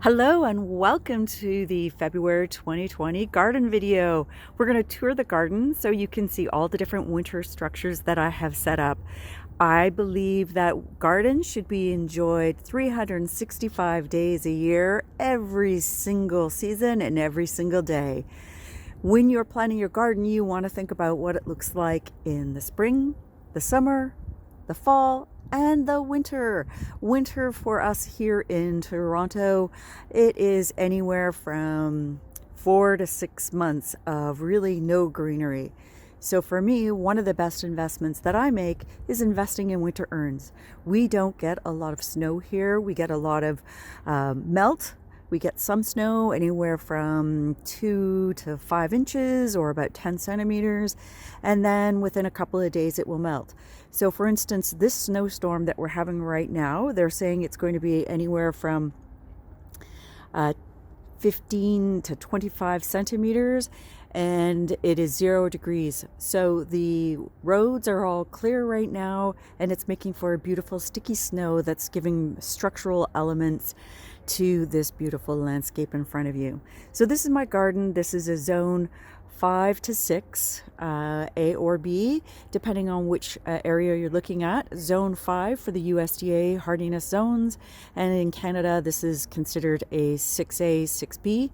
Hello and welcome to the February 2020 garden video. We're going to tour the garden so you can see all the different winter structures that I have set up. I believe that gardens should be enjoyed 365 days a year, every single season and every single day. When you're planning your garden, you want to think about what it looks like in the spring, the summer, the fall, and the winter. Winter for us here in Toronto, it is anywhere from 4 to 6 months of really no greenery. So for me, one of the best investments that I make is investing in winter urns. We don't get a lot of snow here. We get a lot of melt. We get some snow anywhere from 2 to 5 inches or about 10 centimeters. And then within a couple of days, it will melt. So for instance, this snowstorm that we're having right now, they're saying it's going to be anywhere from 15 to 25 centimeters, and it is 0 degrees. So the roads are all clear right now, and it's making for a beautiful sticky snow that's giving structural elements to this beautiful landscape in front of you. So this is my garden. This is a zone 5 to 6, A or B, depending on which area you're looking at. Zone 5 for the USDA hardiness zones, and in Canada this is considered a 6A, 6B,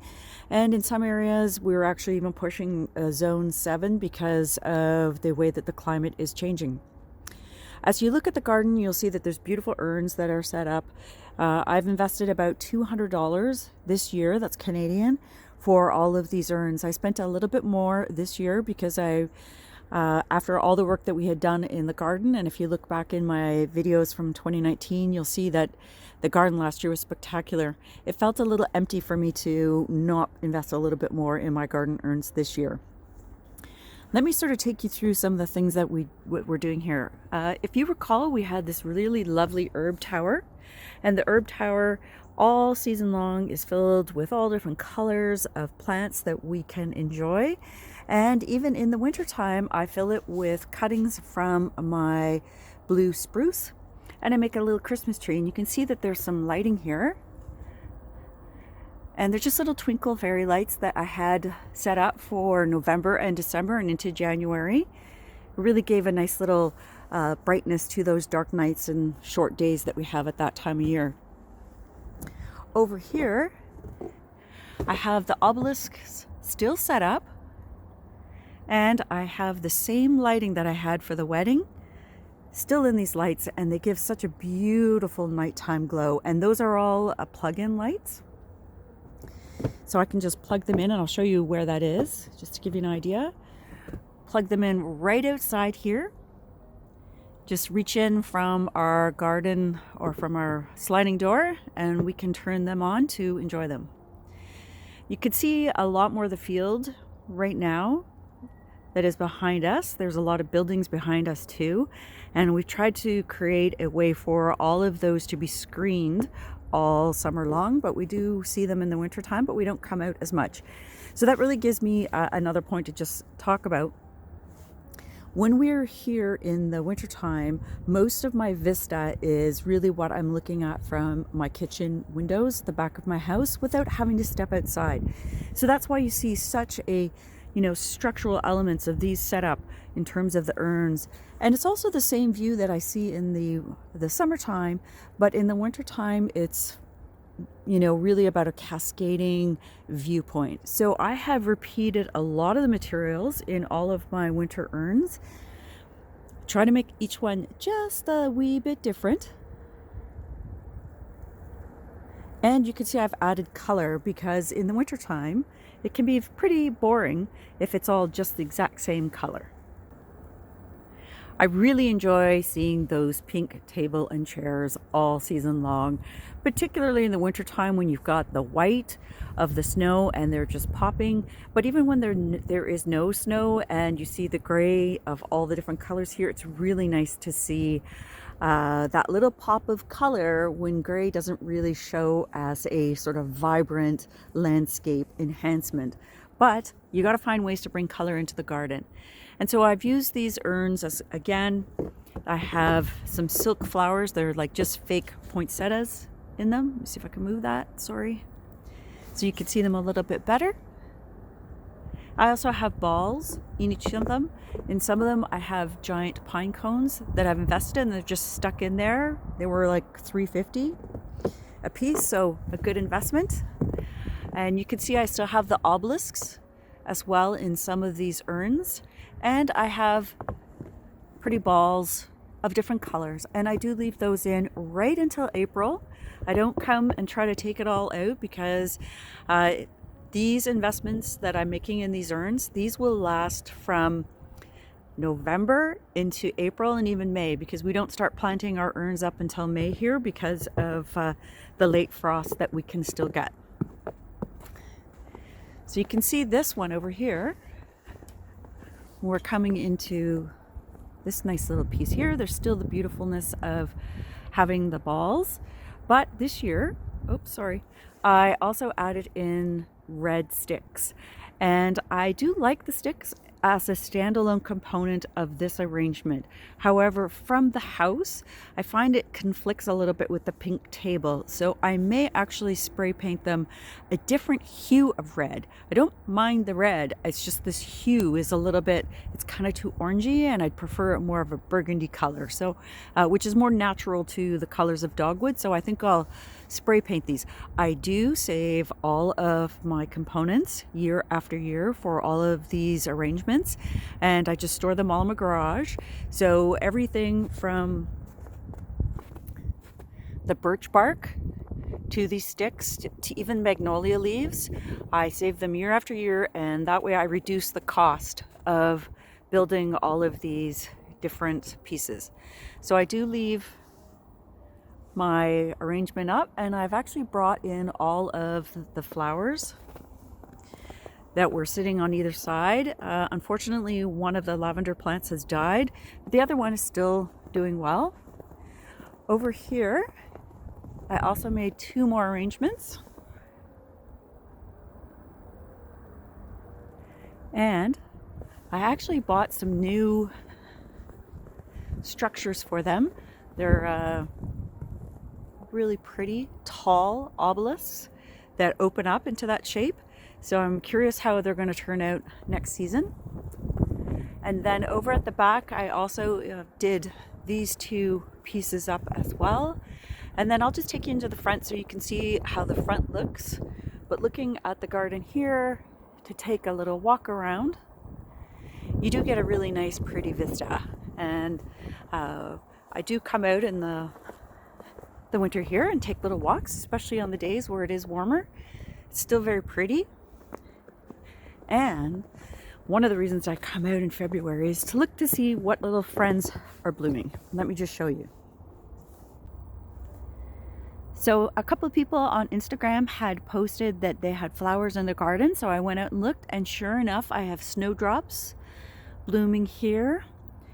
and in some areas we're actually even pushing zone 7 because of the way that the climate is changing. As you look at the garden, you'll see that there's beautiful urns that are set up. I've invested about $200 this year, that's Canadian, for all of these urns. I spent a little bit more this year because after all the work that we had done in the garden, and if you look back in my videos from 2019, you'll see that the garden last year was spectacular. It felt a little empty for me to not invest a little bit more in my garden urns this year. Let me sort of take you through some of the things that we're doing here. If you recall, we had this really lovely herb tower, and the herb tower all season long is filled with all different colors of plants that we can enjoy. And even in the wintertime, I fill it with cuttings from my blue spruce, and I make a little Christmas tree. And you can see that there's some lighting here. And they're just little twinkle fairy lights that I had set up for November and December and into January. It really gave a nice little brightness to those dark nights and short days that we have at that time of year. Over here, I have the obelisks still set up, and I have the same lighting that I had for the wedding still in these lights, and they give such a beautiful nighttime glow. And those are all plug-in lights. So I can just plug them in, and I'll show you where that is, just to give you an idea. Plug them in right outside here. Just reach in from our garden or from our sliding door, and we can turn them on to enjoy them. You can see a lot more of the field right now that is behind us. There's a lot of buildings behind us too, and we've tried to create a way for all of those to be screened all summer long, but we do see them in the winter time, but we don't come out as much. So that really gives me another point to just talk about. When we're here in the wintertime, most of my vista is really what I'm looking at from my kitchen windows, the back of my house, without having to step outside. So that's why you see such a, structural elements of these set up in terms of the urns. And it's also the same view that I see in the summertime, but in the wintertime, it's really about a cascading viewpoint. So I have repeated a lot of the materials in all of my winter urns. Try to make each one just a wee bit different. And you can see I've added color because in the wintertime, it can be pretty boring if it's all just the exact same color. I really enjoy seeing those pink table and chairs all season long, particularly in the wintertime when you've got the white of the snow and they're just popping. But even when there is no snow and you see the gray of all the different colors here, it's really nice to see that little pop of color when gray doesn't really show as a sort of vibrant landscape enhancement. But you got to find ways to bring color into the garden. And so I've used these urns as, again, I have some silk flowers. They're like just fake poinsettias in them. Let me see if I can move that. Sorry. so you can see them a little bit better. I also have balls in each of them. In some of them I have giant pine cones that I've invested in. They're just stuck in there. They were like $3.50 a piece, so a good investment. And you can see I still have the obelisks as well in some of these urns. And I have pretty balls of different colors, and I do leave those in right until April. I don't come and try to take it all out because these investments that I'm making in these urns, these will last from November into April and even May, because we don't start planting our urns up until May here because of the late frost that we can still get. So you can see this one over here. We're coming into this nice little piece here. There's still the beautifulness of having the balls, but this year, I also added in red sticks, and I do like the sticks as a standalone component of this arrangement. However, from the house, I find it conflicts a little bit with the pink table, so I may actually spray paint them a different hue of red. I don't mind the red, it's just this hue is a little bit, it's kind of too orangey, and I'd prefer more of a burgundy color, so which is more natural to the colors of dogwood, so I think I'll spray paint these. I do save all of my components year after year for all of these arrangements, and I just store them all in my garage. So everything from the birch bark to these sticks to even magnolia leaves, I save them year after year, and that way I reduce the cost of building all of these different pieces. So I do leave my arrangement up, and I've actually brought in all of the flowers that were sitting on either side. Unfortunately, one of the lavender plants has died. The other one is still doing well. Over here, I also made 2 more arrangements. And I actually bought some new structures for them. They're really pretty tall obelisks that open up into that shape. So I'm curious how they're going to turn out next season. And then over at the back, I also did these 2 pieces up as well. And then I'll just take you into the front so you can see how the front looks. But looking at the garden here, to take a little walk around, you do get a really nice pretty vista. And I do come out in the winter here and take little walks, especially on the days where it is warmer. It's still very pretty. And one of the reasons I come out in February is to look to see what little friends are blooming. Let me just show you. So a couple of people on Instagram had posted that they had flowers in their garden, so I went out and looked, and sure enough, I have snowdrops blooming here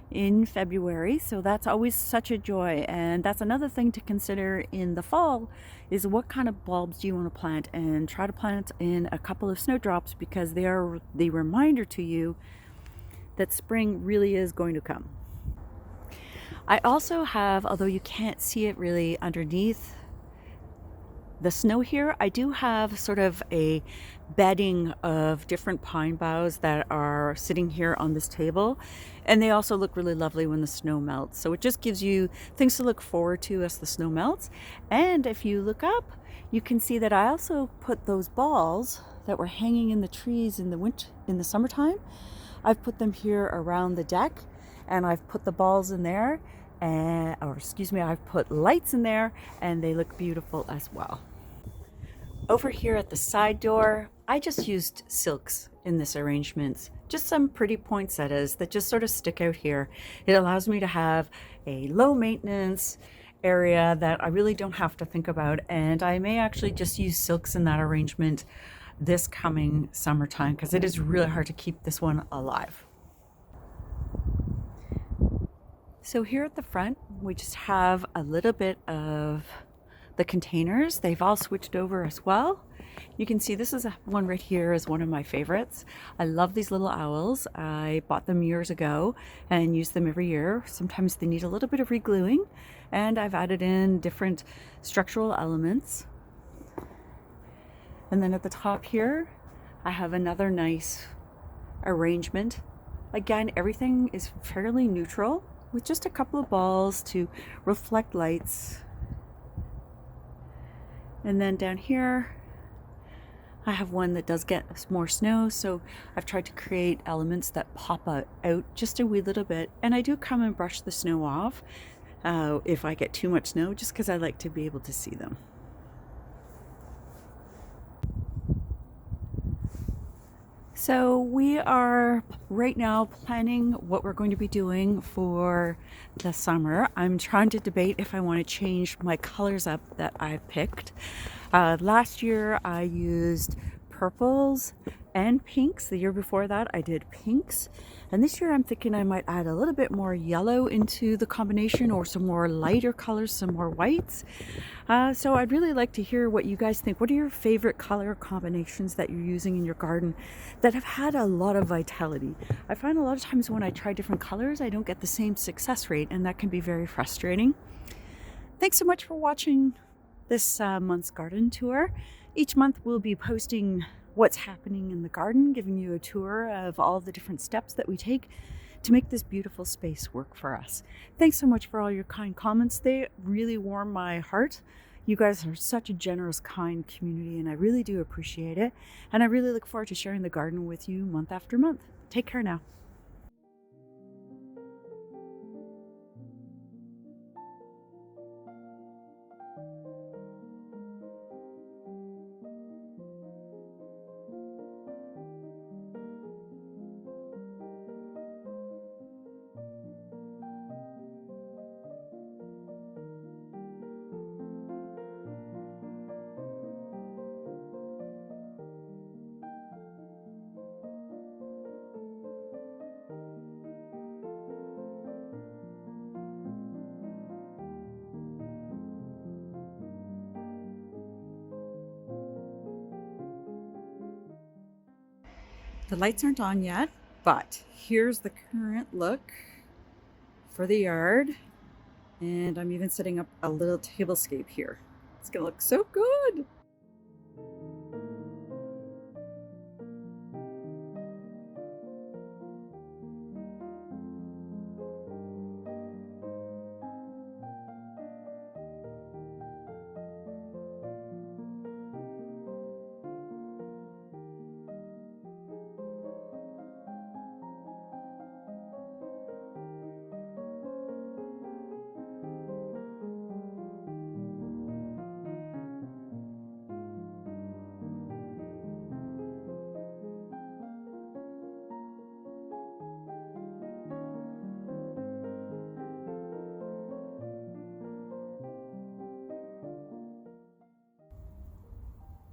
in February, so that's always such a joy. And that's another thing to consider in the fall, is what kind of bulbs do you want to plant, and try to plant in a couple of snowdrops because they are the reminder to you that spring really is going to come. I also have, although you can't see it really underneath the snow here, I do have sort of a bedding of different pine boughs that are sitting here on this table, and they also look really lovely when the snow melts. So it just gives you things to look forward to as the snow melts. And if you look up, you can see that I also put those balls that were hanging in the trees in the summertime. I've put them here around the deck, and I've put the balls in there, I've put lights in there, and they look beautiful as well. Over here at the side door, I just used silks in this arrangement. Just some pretty poinsettias that just sort of stick out here. It allows me to have a low maintenance area that I really don't have to think about, and I may actually just use silks in that arrangement this coming summertime because it is really hard to keep this one alive. So here at the front, we just have a little bit of the containers. They've all switched over as well. You can see this is one right here is one of my favorites. I love these little owls. I bought them years ago and use them every year. Sometimes they need a little bit of regluing, and I've added in different structural elements. And then at the top here, I have another nice arrangement. Again, everything is fairly neutral with just a couple of balls to reflect lights. And then down here, I have one that does get more snow, so I've tried to create elements that pop out just a wee little bit. And I do come and brush the snow off if I get too much snow, just because I like to be able to see them. So we are right now planning what we're going to be doing for the summer. I'm trying to debate if I want to change my colors up that I've picked. Last year I used purples and pinks. The year before that I did pinks. And this year I'm thinking I might add a little bit more yellow into the combination, or some more lighter colors, some more whites. So I'd really like to hear what you guys think. What are your favorite color combinations that you're using in your garden that have had a lot of vitality? I find a lot of times when I try different colors, I don't get the same success rate, and that can be very frustrating. Thanks so much for watching this month's garden tour. Each month we'll be posting what's happening in the garden, giving you a tour of all the different steps that we take to make this beautiful space work for us. Thanks so much for all your kind comments. They really warm my heart. You guys are such a generous, kind community, and I really do appreciate it. And I really look forward to sharing the garden with you month after month. Take care now. The lights aren't on yet, but here's the current look for the yard. And I'm even setting up a little tablescape here. It's gonna look so good.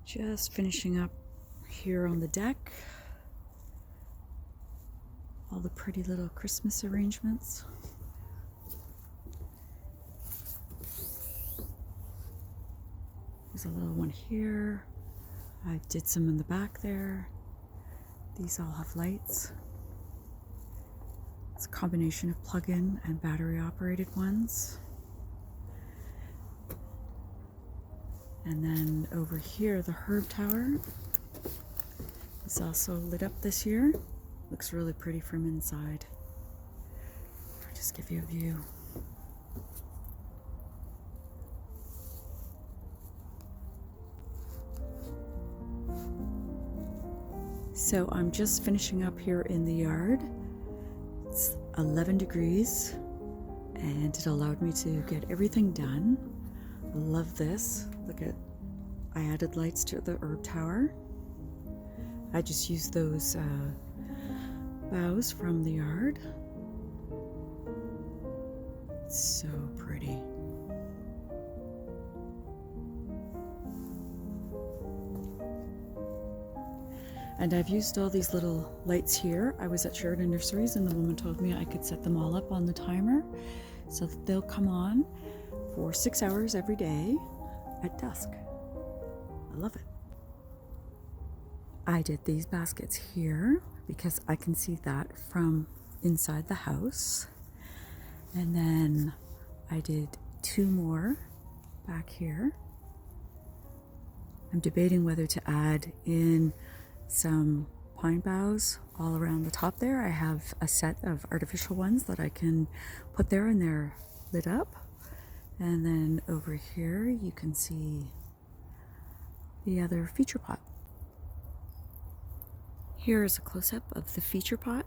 Just finishing up here on the deck. All the pretty little Christmas arrangements. There's a little one here. I did some in the back there. These all have lights. It's a combination of plug-in and battery operated ones. And then over here, the herb tower is also lit up this year. Looks really pretty from inside. I'll just give you a view. So I'm just finishing up here in the yard. It's 11 degrees and it allowed me to get everything done. I love this. Look at, I added lights to the herb tower. I just used those boughs from the yard. It's so pretty. And I've used all these little lights here. I was at Sheridan Nurseries and the woman told me I could set them all up on the timer so that they'll come on for 6 hours every day at dusk. I love it. I did these baskets here because I can see that from inside the house. And then I did 2 more back here. I'm debating whether to add in some pine boughs all around the top there. I have a set of artificial ones that I can put there and they're lit up. And then over here you can see the other feature pot. Here is a close-up of the feature pot.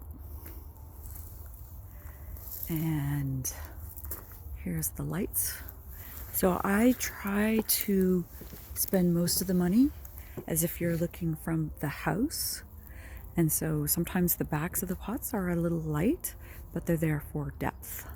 And here's the lights. So I try to spend most of the money as if you're looking from the house. And so sometimes the backs of the pots are a little light, but they're there for depth.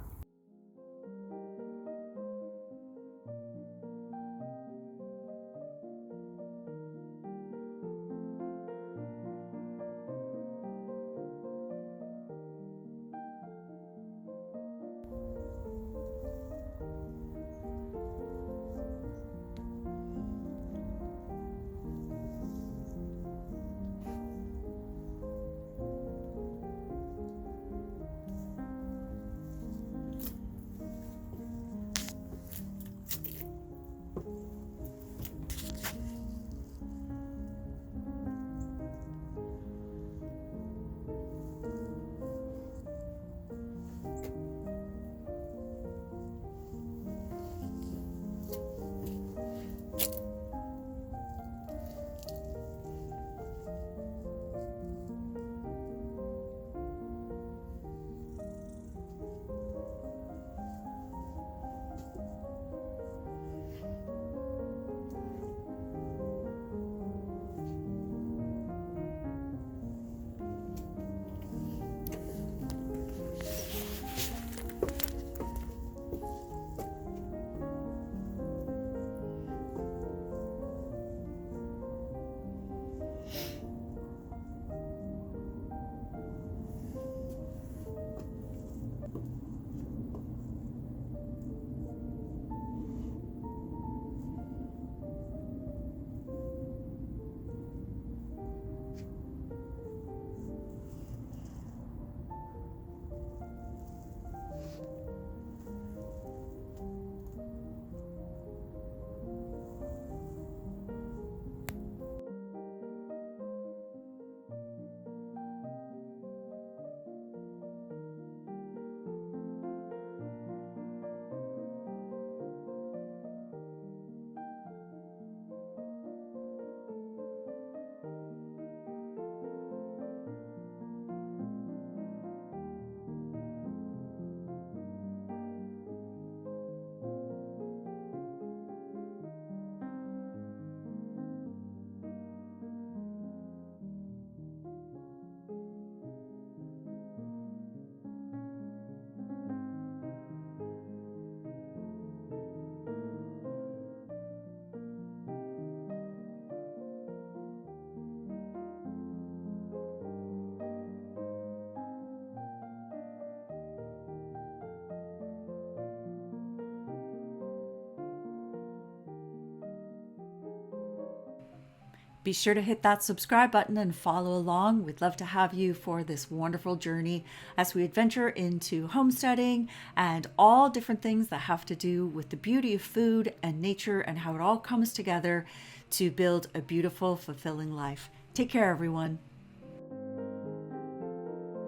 Be sure to hit that subscribe button and follow along. We'd love to have you for this wonderful journey as we adventure into homesteading and all different things that have to do with the beauty of food and nature and how it all comes together to build a beautiful, fulfilling life. Take care, everyone.